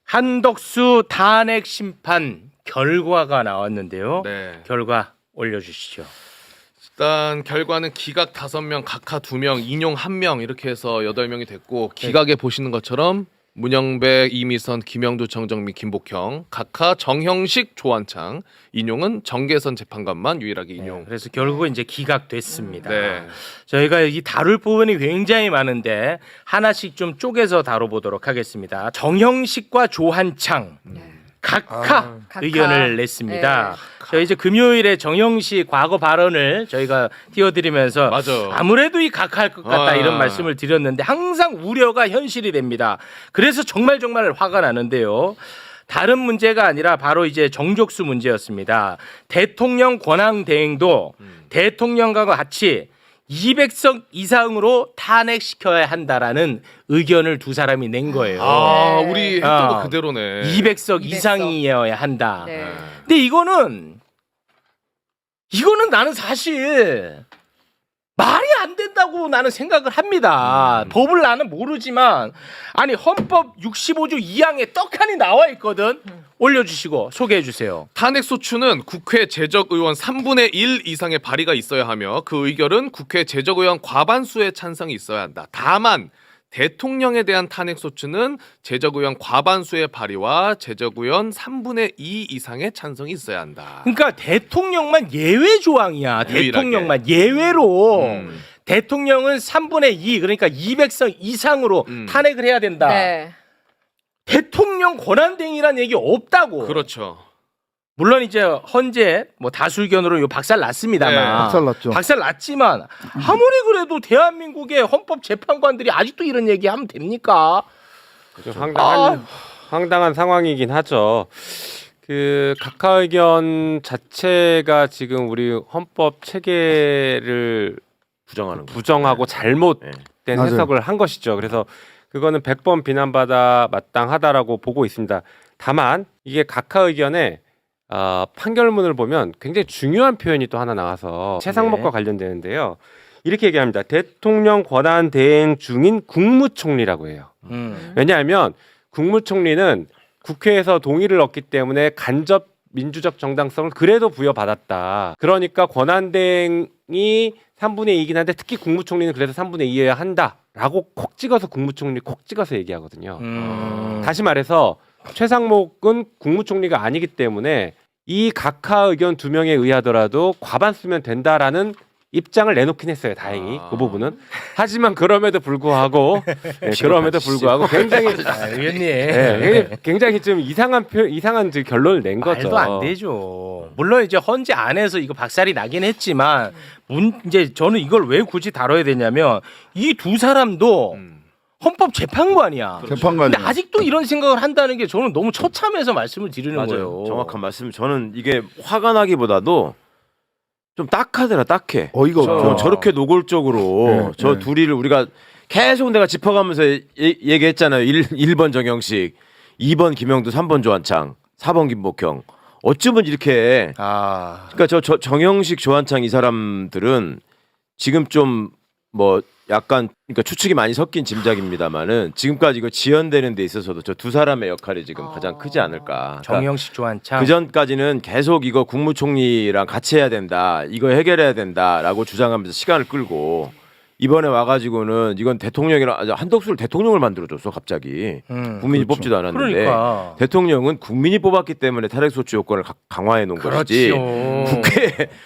한덕수 탄핵 심판 결과가 나왔는데요. 네. 결과 올려주시죠. 일단 결과는 기각 5명, 각하 2명, 인용 1명 이렇게 해서 8명이 됐고 기각에 보시는 것처럼 문영배, 이미선, 김영두, 정정미, 김복형, 각하 정형식, 조한창, 인용은 정계선 재판관만 유일하게 인용. 네, 그래서 결국은 이제 기각됐습니다. 네. 저희가 이 다룰 부분이 굉장히 많은데 하나씩 좀 쪼개서 다뤄보도록 하겠습니다. 정형식과 조한창 각하 의견을 냈습니다. 저희 이제 금요일에 정형식 과거 발언을 저희가 띄워드리면서 맞아. 아무래도 이 각하할 것 같다 이런 말씀을 드렸는데 항상 우려가 현실이 됩니다. 그래서 정말 화가 나는데요. 다른 문제가 아니라 바로 이제 정족수 문제였습니다. 대통령 권한 대행도 대통령과 같이 200석 이상으로 탄핵시켜야 한다라는 의견을 두 사람이 낸 거예요. 아, 우리 했던 거 그대로네. 200석 이상이어야 한다. 네. 근데 이거는 나는 사실 말이 안 된다고 나는 생각을 합니다. 법을 나는 모르지만 아니 헌법 65조 2항에 떡하니 나와 있거든. 올려주시고 소개해 주세요. 탄핵 소추는 국회 재적 의원 3분의 1 이상의 발의가 있어야 하며 그 의결은 국회 재적 의원 과반수의 찬성이 있어야 한다. 다만 대통령에 대한 탄핵 소추는 재적 의원 과반수의 발의와 재적 의원 3분의 2 이상의 찬성이 있어야 한다. 그러니까 대통령만 예외 조항이야. 유일하게. 대통령만 예외로 음. 대통령은 3분의 2 그러니까 200석 이상으로 탄핵을 해야 된다. 네. 대통령 권한대행이라는 얘기 없다고. 그렇죠. 물론 이제 헌재 뭐 다수의견으로 요 박살 났습니다만 네, 박살났죠. 박살 났지만 아무리 그래도 대한민국의 헌법 재판관들이 아직도 이런 얘기하면 됩니까? 좀 황당한 상황이긴 하죠. 그 각하 의견 자체가 지금 우리 헌법 체계를 부정하고 잘못된 맞아요. 해석을 한 것이죠. 그래서 그거는 100번 비난받아 마땅하다라고 보고 있습니다. 다만 이게 각하 의견에 판결문을 보면 굉장히 중요한 표현이 또 하나 나와서 최상목과 관련되는데요. 이렇게 얘기합니다. 대통령 권한 대행 중인 국무총리라고 해요. 왜냐하면 국무총리는 국회에서 동의를 얻기 때문에 간접 민주적 정당성을 그래도 부여받았다. 그러니까 권한 대행이 3분의 2이긴 한데 특히 국무총리는 그래서 3분의 2여야 한다라고 콕 찍어서 국무총리 콕 찍어서 얘기하거든요. 다시 말해서 최상목은 국무총리가 아니기 때문에 이 각하 의견 2명에 의하더라도 과반수면 된다라는 입장을 내놓긴 했어요. 다행히 그 부분은. 하지만 그럼에도 불구하고 굉장히 의원님 굉장히 좀 이상한 결론을 낸 거죠. 말도 안 되죠. 물론 이제 헌재 안에서 이거 박살이 나긴 했지만 이제 저는 이걸 왜 굳이 다뤄야 되냐면 이 두 사람도 헌법 재판관이야. 재판관이야. 근데 아직도 이런 생각을 한다는 게 저는 너무 처참해서 말씀을 드리는 거예요. 정확한 말씀. 저는 이게 화가 나기보다도 좀 딱하더라. 딱해. 어이가 없죠. 저렇게 노골적으로 저 네. 둘이를 우리가 계속 내가 짚어가면서 얘기했잖아요. 1번 정형식, 2번 김영두, 3번 조한창, 4번 김복형. 어쩌면 이렇게 그러니까 저 정형식, 조한창 이 사람들은 지금 좀 뭐 약간 그러니까 추측이 많이 섞인 짐작입니다만은 지금까지 이거 지연되는 데 있어서도 저 두 사람의 역할이 지금 가장 크지 않을까. 정형식 조한창. 그 전까지는 계속 이거 국무총리랑 같이 해야 된다, 이거 해결해야 된다라고 주장하면서 시간을 끌고 이번에 와가지고는 이건 대통령이랑 한덕수를 대통령을 만들어줬어 갑자기. 국민이 그렇죠. 뽑지도 않았는데 그러니까. 대통령은 국민이 뽑았기 때문에 탄핵소추 요건을 강화해 놓은 것이지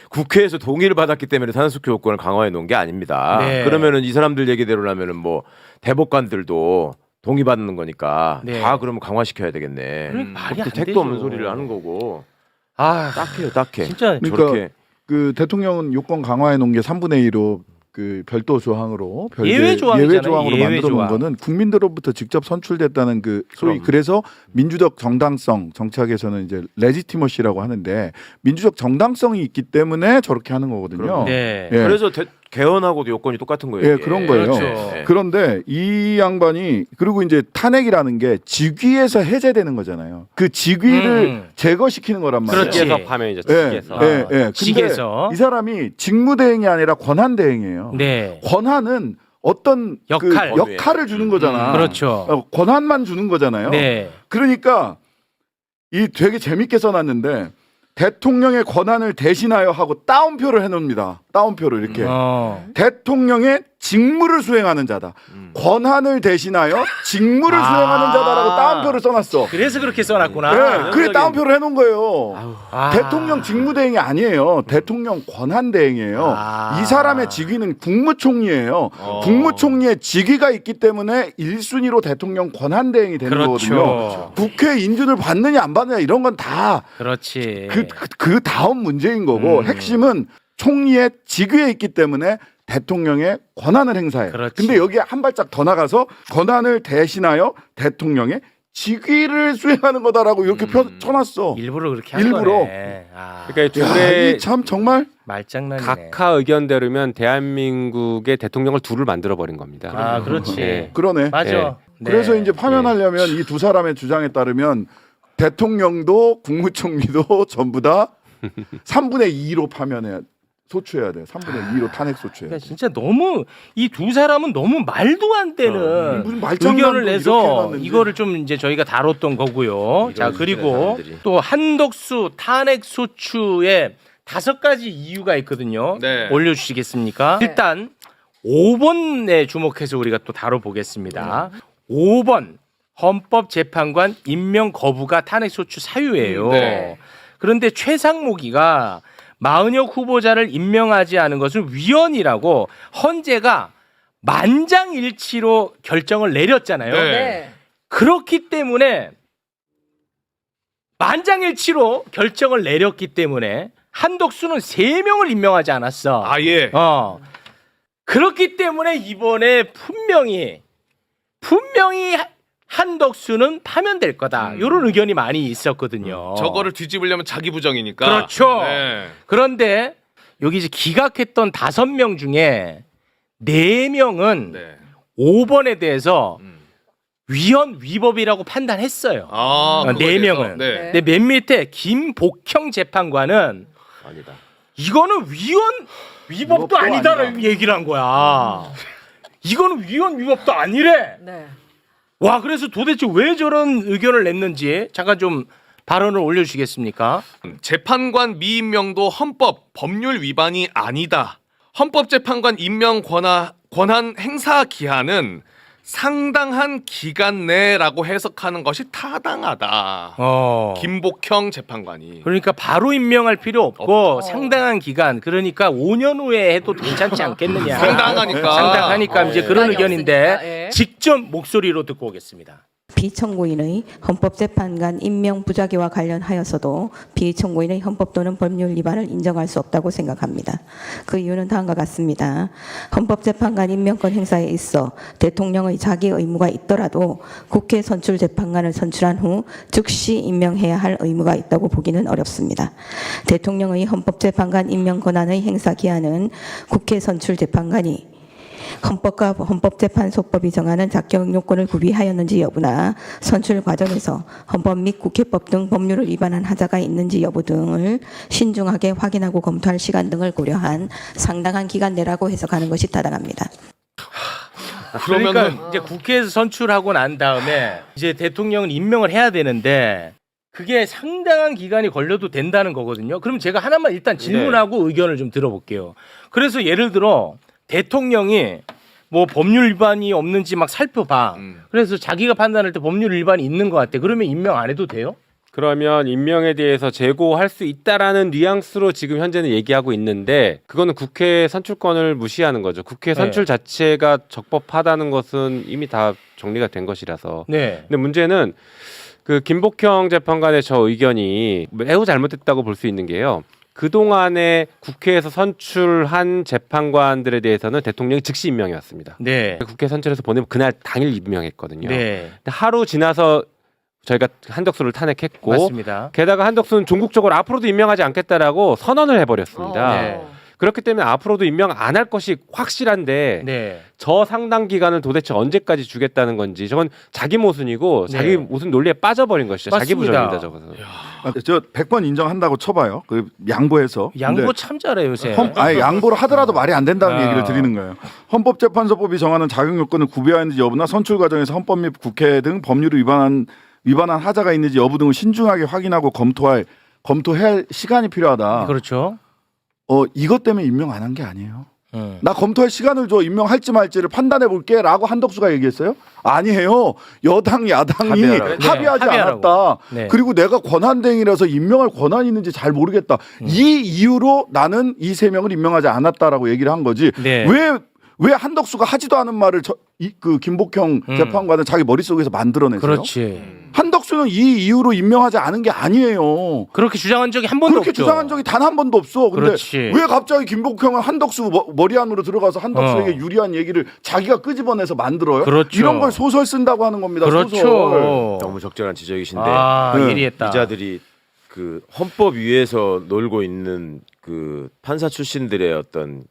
국회에서 동의를 받았기 때문에 탄핵소추 요건을 강화해 놓은 게 아닙니다. 네. 그러면은 이 사람들 얘기대로라면은 뭐 대법관들도 동의받는 거니까 네. 다 그러면 강화시켜야 되겠네. 말이 안 택도 되죠. 없는 소리를 하는 거고. 아, 딱해요, 딱해. 진짜 그러니까 저렇게 그 대통령은 요건 강화해 놓은 게 3분의 2로 그 별도 조항으로 예외 조항이잖아요. 예외 조항으로 예외 만들어 놓은 조항. 거는 국민들로부터 직접 선출됐다는 그 소위 그래서 민주적 정당성 정치학에서는 이제 레지티머시라고 하는데 민주적 정당성이 있기 때문에 저렇게 하는 거거든요. 네. 예. 그래서 개헌하고도 요건이 똑같은 거예요. 예, 이게. 그런 거예요. 그렇죠. 그런데 이 양반이 그리고 이제 탄핵이라는 게 직위에서 해제되는 거잖아요. 그 직위를 제거시키는 거란 말이에요. 그렇지. 직에서 파면 이제 예, 직에서. 예, 예. 근데 직에서. 이 사람이 직무대행이 아니라 권한대행이에요. 네. 권한은 어떤 역할. 그 역할을 주는 거잖아. 그렇죠. 권한만 주는 거잖아요. 네. 그러니까 이 되게 재밌게 써놨는데 대통령의 권한을 대신하여 하고 따옴표를 해놓습니다. 따옴표를 이렇게. 대통령의 직무를 수행하는 자다. 권한을 대신하여 직무를 수행하는 자다라고 따옴표를 써놨어. 그래서 그렇게 써놨구나. 네, 그래 따옴표를 해놓은 거예요. 아. 대통령 직무대행이 아니에요. 대통령 권한대행이에요. 아. 이 사람의 직위는 국무총리예요. 국무총리의 직위가 있기 때문에 1순위로 대통령 권한대행이 되는 그렇죠. 거거든요. 국회 인준을 받느냐 안 받느냐 이런 건 다 그렇지. 그 다음 문제인 거고 핵심은 총리의 직위에 있기 때문에 대통령의 권한을 행사해. 그렇지. 근데 여기에 한 발짝 더 나가서 권한을 대신하여 대통령의 직위를 수행하는 거다라고 이렇게 쳐놨어. 일부러 그렇게 한 일부러. 거네. 아, 그러니까 야, 둘의 이참 정말 말장난이네. 각하 의견대로면 대한민국의 대통령을 둘을 만들어 버린 겁니다. 아, 그렇지. 네. 그러네. 맞아. 네. 네. 그래서 이제 파면하려면 이 두 사람의 주장에 따르면 대통령도 국무총리도 전부 다 3분의 2로 파면해야 소추해야 돼. 3분의 2로 탄핵 소추해야 그러니까 돼. 진짜 너무 이 두 사람은 너무 말도 안 되는 무슨 말장난도 의견을 이렇게 내서 해놨는지. 이거를 좀 이제 저희가 다뤘던 거고요. 자, 그리고 사람들이. 또 한덕수 탄핵 소추에 5가지 이유가 있거든요. 네. 올려주시겠습니까? 일단 5번에 주목해서 우리가 또 다뤄보겠습니다. 5번 헌법재판관 임명 거부가 탄핵 소추 사유예요. 네. 그런데 최상목이가 마은혁 후보자를 임명하지 않은 것은 위헌이라고 헌재가 만장일치로 결정을 내렸잖아요. 네. 그렇기 때문에 만장일치로 결정을 내렸기 때문에 한덕수는 3명을 임명하지 않았어. 아 예. 그렇기 때문에 이번에 분명히 한덕수는 파면될 거다. 이런 의견이 많이 있었거든요. 저거를 뒤집으려면 자기 부정이니까. 그렇죠. 네. 그런데 여기 이제 기각했던 5명 중에 4명은 네. 5번에 대해서 음. 위헌 위법이라고 판단했어요. 아, 그거에 4명은. 대해서? 네. 근데 맨 밑에 김복형 재판관은 아니다. 이거는 위헌 위법도 위법도 아니다라고 얘기를 한 거야. 이거는 위헌 위법도 아니래. 네. 와, 그래서 도대체 왜 저런 의견을 냈는지 잠깐 좀 발언을 올려주시겠습니까? 재판관 미임명도 헌법 법률 위반이 아니다. 헌법재판관 임명 권한 행사 기한은 상당한 기간 내라고 해석하는 것이 타당하다. 김복형 재판관이. 그러니까 바로 임명할 필요 없고 상당한 기간, 그러니까 5년 후에 해도 괜찮지 않겠느냐. 상당하니까. 상당하니까 이제 그런 기간이 의견인데 없으니까, 예. 직접 목소리로 듣고 오겠습니다. 비청구인의 헌법재판관 임명 부작위와 관련하여서도 비청구인의 헌법 또는 법률 위반을 인정할 수 없다고 생각합니다. 그 이유는 다음과 같습니다. 헌법재판관 임명권 행사에 있어 대통령의 자기 의무가 있더라도 국회 선출 재판관을 선출한 후 즉시 임명해야 할 의무가 있다고 보기는 어렵습니다. 대통령의 헌법재판관 임명 권한의 행사 기한은 국회 선출 재판관이 헌법과 헌법재판소법이 정하는 자격 요건을 구비하였는지 여부나 선출 과정에서 헌법 및 국회법 등 법률을 위반한 하자가 있는지 여부 등을 신중하게 확인하고 검토할 시간 등을 고려한 상당한 기간 내라고 해석하는 것이 타당합니다. 그러니까 이제 국회에서 선출하고 난 다음에 이제 대통령은 임명을 해야 되는데 그게 상당한 기간이 걸려도 된다는 거거든요. 그럼 제가 하나만 일단 질문하고 의견을 좀 들어볼게요. 그래서 예를 들어 대통령이 뭐 법률 위반이 없는지 막 살펴봐. 그래서 자기가 판단할 때 법률 위반이 있는 것 같아. 그러면 임명 안 해도 돼요? 그러면 임명에 대해서 재고할 수 있다라는 뉘앙스로 지금 현재는 얘기하고 있는데 그거는 국회 선출권을 무시하는 거죠. 국회 선출 자체가 적법하다는 것은 이미 다 정리가 된 것이라서. 네. 근데 문제는 그 김복형 재판관의 저 의견이 매우 잘못됐다고 볼 수 있는 게요. 그동안에 국회에서 선출한 재판관들에 대해서는 대통령이 즉시 임명해 왔습니다. 네. 국회 선출해서 보내면 그날 당일 임명했거든요. 네. 근데 하루 지나서 저희가 한덕수를 탄핵했고 맞습니다. 게다가 한덕수는 종국적으로 앞으로도 임명하지 않겠다라고 선언을 해버렸습니다. 네. 그렇기 때문에 앞으로도 임명 안 할 것이 확실한데 네. 저 상당 기간을 도대체 언제까지 주겠다는 건지 저건 자기 모순이고 네. 자기 모순 논리에 빠져버린 것이죠. 자기 맞습니다. 부정입니다. 저것은. 저 100번 인정한다고 쳐봐요. 그 양보해서. 양보 근데 참 잘해 요새. 아니 양보를 하더라도 말이 안 된다는 아. 얘기를 드리는 거예요. 헌법재판소법이 정하는 자격 요건을 구비하였는지 여부나 선출 과정에서 헌법 및 국회 등 법률을 위반한 하자가 있는지 여부 등을 신중하게 확인하고 검토해야 할 시간이 필요하다. 그렇죠. 이것 때문에 임명 안 한 게 아니에요. 나 검토할 시간을 줘, 임명할지 말지를 판단해 볼게라고 한덕수가 얘기했어요? 아니에요. 여당 야당이 합의하라고. 합의하지 네, 않았다. 네. 그리고 내가 권한대행이라서 임명할 권한이 있는지 잘 모르겠다. 이 이유로 나는 이 세 명을 임명하지 않았다라고 얘기를 한 거지. 네. 왜 한덕수가 하지도 않은 말을 그 김복형 재판관은 자기 머릿속에서 만들어냈어요? 그렇지. 한덕수는 이 이유로 임명하지 않은 게 아니에요. 그렇게 주장한 적이 한 번도 그렇게 없죠. 주장한 적이 단 한 번도 없어. 근데 그렇지. 왜 갑자기 김복형은 한덕수 머리 안으로 들어가서 한덕수에게 유리한 얘기를 자기가 끄집어내서 만들어요? 그렇죠. 이런 걸 소설 쓴다고 하는 겁니다. 소설. 그렇죠. 너무 적절한 지적이신데 아, 네. 예리했다. 기자들이 그 헌법 위에서 놀고 있는 그 판사 출신들의 어떤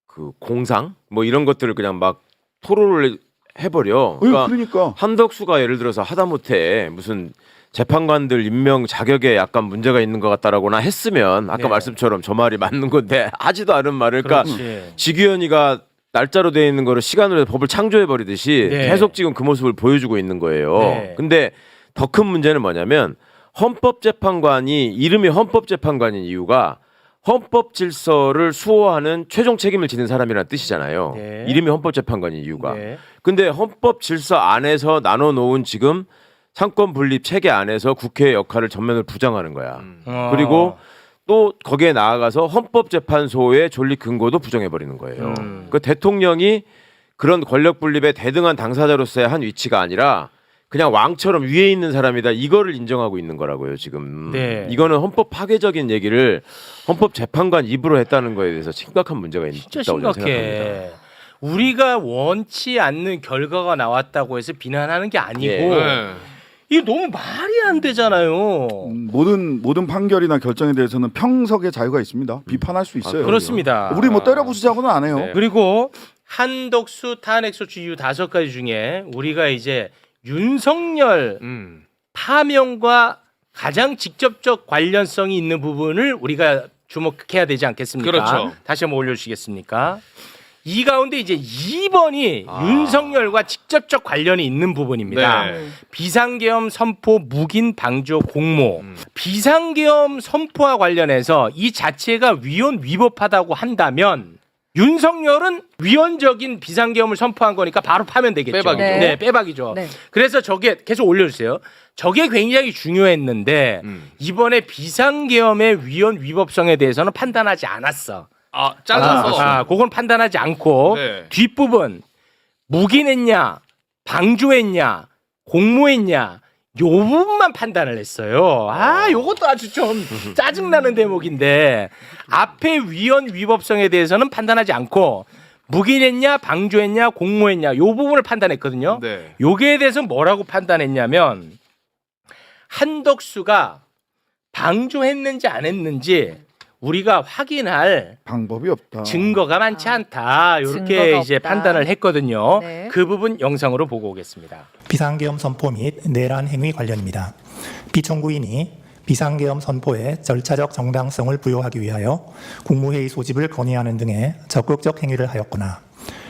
그 공상 뭐 이런 것들을 그냥 막 토로를 해버려. 그러니까 한덕수가 예를 들어서 하다못해 무슨 재판관들 임명 자격에 약간 문제가 있는 것 같다라고나 했으면 아까 네. 말씀처럼 저 말이 맞는 건데 하지도 않은 말을 그러니까 그렇지. 지규현이가 날짜로 되어 있는 거를 시간으로 해서 법을 창조해 버리듯이 네. 계속 지금 그 모습을 보여주고 있는 거예요. 네. 근데 더 큰 문제는 뭐냐면 헌법재판관이 이름이 헌법재판관인 이유가 헌법 질서를 수호하는 최종 책임을 지는 사람이라는 뜻이잖아요. 네. 이름이 헌법재판관인 이유가. 네. 근데 헌법 질서 안에서 나눠 놓은 지금 상권 분립 체계 안에서 국회의 역할을 전면을 부정하는 거야. 그리고 또 거기에 나아가서 헌법재판소의 존립 근거도 부정해 버리는 거예요. 그 대통령이 그런 권력 분립의 대등한 당사자로서의 한 위치가 아니라 그냥 왕처럼 위에 있는 사람이다. 이거를 인정하고 있는 거라고요, 지금. 네. 이거는 헌법 파괴적인 얘기를 헌법재판관 입으로 했다는 거에 대해서 심각한 문제가 진짜 있다고 저는 심각해. 생각합니다. 우리가 원치 않는 결과가 나왔다고 해서 비난하는 게 아니고 예. 네. 이게 너무 말이 안 되잖아요. 모든 판결이나 결정에 대해서는 평석의 자유가 있습니다. 비판할 수 있어요. 그렇습니다. 우리 뭐 때려 부수자고는 안 해요. 네. 그리고 한덕수 탄핵소추 이유 5가지 중에 우리가 이제 윤석열 파명과 가장 직접적 관련성이 있는 부분을 우리가 주목해야 되지 않겠습니까? 그렇죠. 다시 한번 올려주시겠습니까? 이 가운데 이제 2번이 윤석열과 직접적 관련이 있는 부분입니다. 네. 비상계엄 선포 묵인 방조 공모. 비상계엄 선포와 관련해서 이 자체가 위헌 위법하다고 한다면 윤석열은 위헌적인 비상계엄을 선포한 거니까 바로 파면되겠죠. 빼박이죠. 네, 빼박이죠. 네. 그래서 저게 계속 올려주세요. 저게 굉장히 중요했는데 이번에 비상계엄의 위헌 위법성에 대해서는 판단하지 않았어. 아, 잘라서. 그건 판단하지 않고 네. 뒷부분 묵인했냐, 방조했냐, 공모했냐 요 부분만 판단을 했어요. 요것도 아주 좀 짜증나는 대목인데 앞에 위헌 위법성에 대해서는 판단하지 않고 묵인했냐, 방조했냐, 공모했냐 요 부분을 판단했거든요. 네. 요게에 대해서 뭐라고 판단했냐면 한덕수가 방조했는지 안 했는지 우리가 확인할 방법이 없다. 증거가 많지 않다. 이렇게 증거가 이제 없다. 판단을 했거든요. 네. 그 부분 영상으로 보고 오겠습니다. 비상계엄 선포 및 내란 행위 관련입니다. 피청구인이 비상계엄 선포에 절차적 정당성을 부여하기 위하여 국무회의 소집을 건의하는 등의 적극적 행위를 하였거나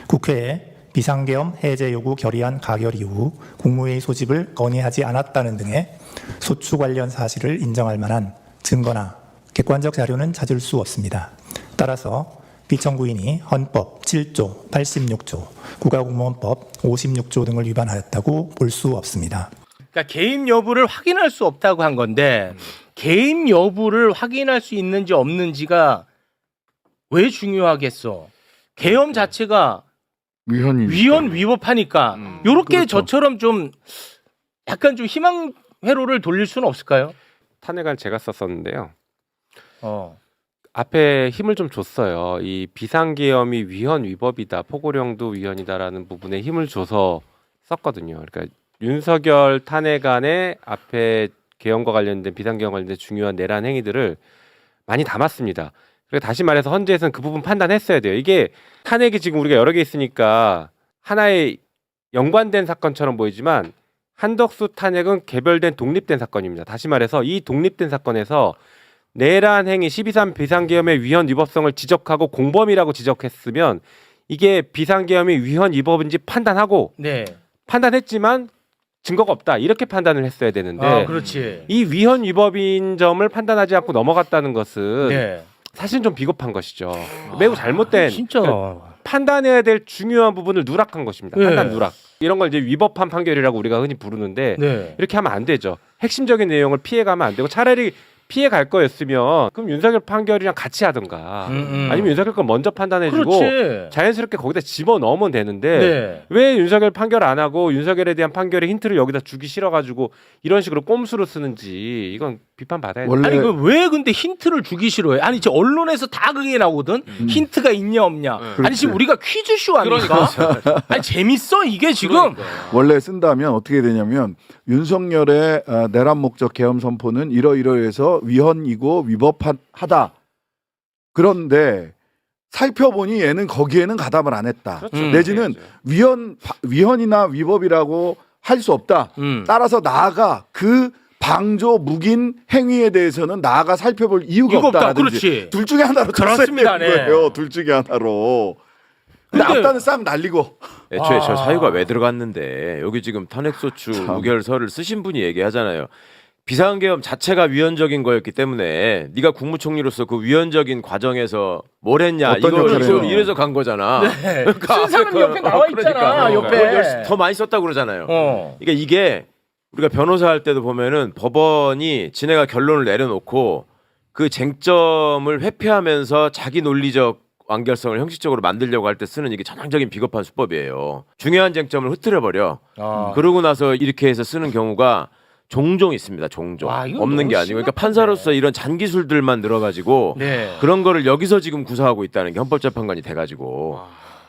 국회에 비상계엄 해제 요구 결의안 가결 이후 국무회의 소집을 건의하지 않았다는 등의 소추 관련 사실을 인정할 만한 증거나 객관적 자료는 찾을 수 없습니다. 따라서 피청구인이 헌법 7조, 86조, 국가공무원법 56조 등을 위반하였다고 볼 수 없습니다. 그러니까 개입 여부를 확인할 수 없다고 한 건데 개입 여부를 확인할 수 있는지 없는지가 왜 중요하겠어? 계엄 자체가 위헌 위법하니까 요렇게 그렇죠. 저처럼 좀 약간 좀 희망 회로를 돌릴 수는 없을까요? 탄핵안 제가 썼었는데요. 앞에 힘을 좀 줬어요. 이 비상계엄이 위헌 위법이다, 포고령도 위헌이다라는 부분에 힘을 줘서 썼거든요. 그러니까 윤석열 탄핵안에 앞에 계엄과 관련된 비상계엄 관련된 중요한 내란 행위들을 많이 담았습니다. 그리고 다시 말해서 헌재에서는 그 부분 판단했어야 돼요. 이게 탄핵이 지금 우리가 여러 개 있으니까 하나의 연관된 사건처럼 보이지만 한덕수 탄핵은 개별된 독립된 사건입니다. 다시 말해서 이 독립된 사건에서 내란 행위 12.3 비상계엄의 위헌 위법성을 지적하고 공범이라고 지적했으면 이게 비상계엄이 위헌 위법인지 판단하고 네. 판단했지만 증거가 없다 이렇게 판단을 했어야 되는데 아, 그렇지. 이 위헌 위법인 점을 판단하지 않고 넘어갔다는 것은 네. 사실은 좀 비겁한 것이죠. 매우 잘못된 진짜. 그러니까 판단해야 될 중요한 부분을 누락한 것입니다. 네. 판단 누락. 이런 걸 이제 위법한 판결이라고 우리가 흔히 부르는데 네. 이렇게 하면 안 되죠. 핵심적인 내용을 피해가면 안 되고 차라리 피해갈 거였으면 그럼 윤석열 판결이랑 같이 하든가 아니면 윤석열 걸 먼저 판단해주고 그렇지. 자연스럽게 거기다 집어넣으면 되는데 네. 왜 윤석열 판결 안 하고 윤석열에 대한 판결의 힌트를 여기다 주기 싫어가지고 이런 식으로 꼼수로 쓰는지 이건 비판 받아야 돼요. 원래 아니 왜 근데 힌트를 주기 싫어해? 아니 저 언론에서 다 그게 나오거든. 힌트가 있냐 없냐. 아니 지금 우리가 퀴즈쇼 아닙니까? 아니 재밌어 이게 지금. 원래 쓴다면 어떻게 되냐면 윤석열의 내란 목적 계엄 선포는 이러이러해서 위헌이고 위법하다. 그런데 살펴보니 얘는 거기에는 가담을 안 했다. 그렇죠. 내지는 위헌이나 위법이라고 할 수 없다. 따라서 나아가 그 방조 묵인 행위에 대해서는 나아가 살펴볼 이유가 이유가 없다. 없다라든지 그렇지. 둘 중에 하나로 그렇습니다. 줬어야 되는 거예요. 둘 중에 하나로. 근데 근데- 앞단은 싹 날리고 애초에 저 사유가 왜 들어갔는데 여기 지금 탄핵소추 무결서를 쓰신 분이 얘기하잖아요. 비상계엄 자체가 위헌적인 거였기 때문에 네가 국무총리로서 그 위헌적인 과정에서 뭘 했냐 어떤 이거 역할을 했냐. 이래서 간 거잖아. 네. 그러니까 쓴 사람이 옆에 나와 있잖아. 옆에. 그걸 더 많이 썼다고 그러잖아요. 그러니까 이게 우리가 변호사 할 때도 보면은 법원이 지네가 결론을 내려놓고 그 쟁점을 회피하면서 자기 논리적 완결성을 형식적으로 만들려고 할 때 쓰는 이게 전형적인 비겁한 수법이에요. 중요한 쟁점을 흐트려버려. 그러고 나서 이렇게 해서 쓰는 경우가 종종 있습니다. 종종. 와, 이건 없는 너무 게 아니고. 그러니까 심각한데. 판사로서 이런 잔기술들만 늘어가지고 네. 그런 거를 여기서 지금 구사하고 있다는 게 헌법재판관이 돼가지고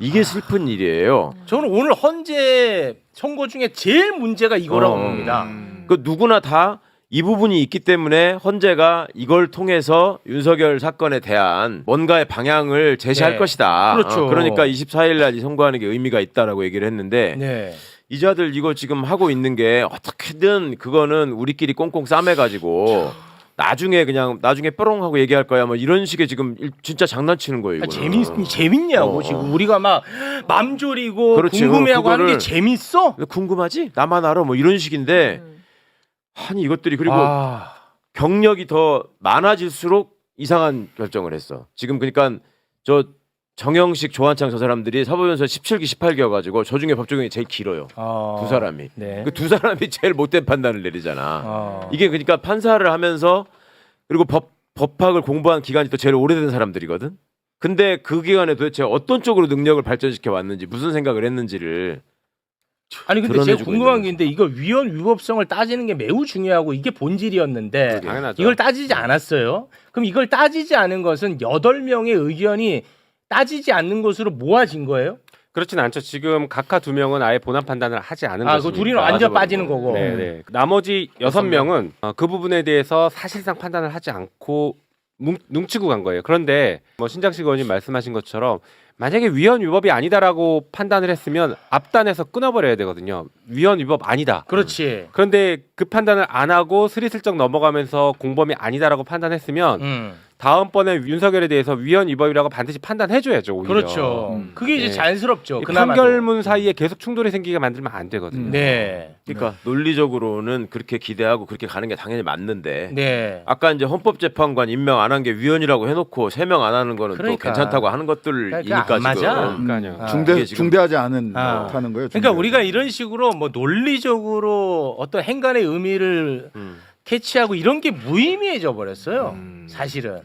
이게 슬픈 일이에요. 저는 오늘 헌재 선고 중에 제일 문제가 이거라고 봅니다. 그 누구나 다 이 부분이 있기 때문에 헌재가 이걸 통해서 윤석열 사건에 대한 뭔가의 방향을 제시할 네. 것이다. 그렇죠. 그러니까 24일 날 이 선고하는 게 의미가 있다라고 얘기를 했는데 네. 이자들 이거 지금 하고 있는 게 어떻게든 그거는 우리끼리 꽁꽁 싸매가지고 나중에 뾰롱 하고 얘기할 거야 뭐 이런 식의 지금 진짜 장난치는 거예요. 이거는. 재밌냐고 지금 우리가 막 맘졸이고 그렇지. 궁금해하고 하는 게 그거를 재밌어? 궁금하지? 나만 알아 뭐 이런 식인데 아니 이것들이 그리고 아, 경력이 더 많아질수록 이상한 결정을 했어. 지금 그러니까 저 정영식, 조한창 저 사람들이 사법연수원 17기, 18기여가지고 저 중에 법조경이 제일 길어요. 두 사람이. 네. 그 두 사람이 제일 못된 판단을 내리잖아. 아. 이게 그러니까 판사를 하면서 그리고 법학을 공부한 기간이 또 제일 오래된 사람들이거든. 근데 그 기간에 도대체 어떤 쪽으로 능력을 발전시켜 왔는지 무슨 생각을 했는지를 아니 근데 제가 드러내주고 궁금한 게 있는 있는데 이거 위헌 위법성을 따지는 게 매우 중요하고 이게 본질이었는데 당연하죠. 이걸 따지지 않았어요. 그럼 이걸 따지지 않은 것은 8명의 의견이 따지지 않는 것으로 모아진 거예요? 그렇진 않죠. 지금 각하 2명은 아예 본안 판단을 하지 않은 아, 것입니다. 그 둘이는 완전 빠지는 거고. 네. 나머지 6명은 그 부분에 대해서 사실상 판단을 하지 않고 뭉치고 간 거예요. 그런데 뭐 신장식 의원님 말씀하신 것처럼 만약에 위헌 위법이 아니다라고 판단을 했으면 앞단에서 끊어버려야 되거든요. 위헌 위법 아니다. 그렇지. 그런데 그 판단을 안 하고 스리슬쩍 넘어가면서 공범이 아니다라고 판단했으면 다음번에 윤석열에 대해서 위헌 위법이라고 반드시 판단해줘야죠. 오히려. 그렇죠. 그게 이제 네. 자연스럽죠. 이 그나마도. 판결문 사이에 계속 충돌이 생기게 만들면 안 되거든요. 네. 그러니까 논리적으로는 그렇게 기대하고 그렇게 가는 게 당연히 맞는데 네. 아까 이제 헌법재판관 임명 안 한 게 위헌이라고 해놓고 3명 안 하는 거는 그러니까. 또 괜찮다고 하는 것들이니까 그러니까 안 맞아. 지금 그러니까요. 이게 지금- 중대하지 않은 아. 하는 거예요. 그러니까 중대하지. 우리가 이런 식으로 뭐 논리적으로 어떤 행간의 의미를 캐치하고 이런 게 무의미해져 버렸어요. 사실은.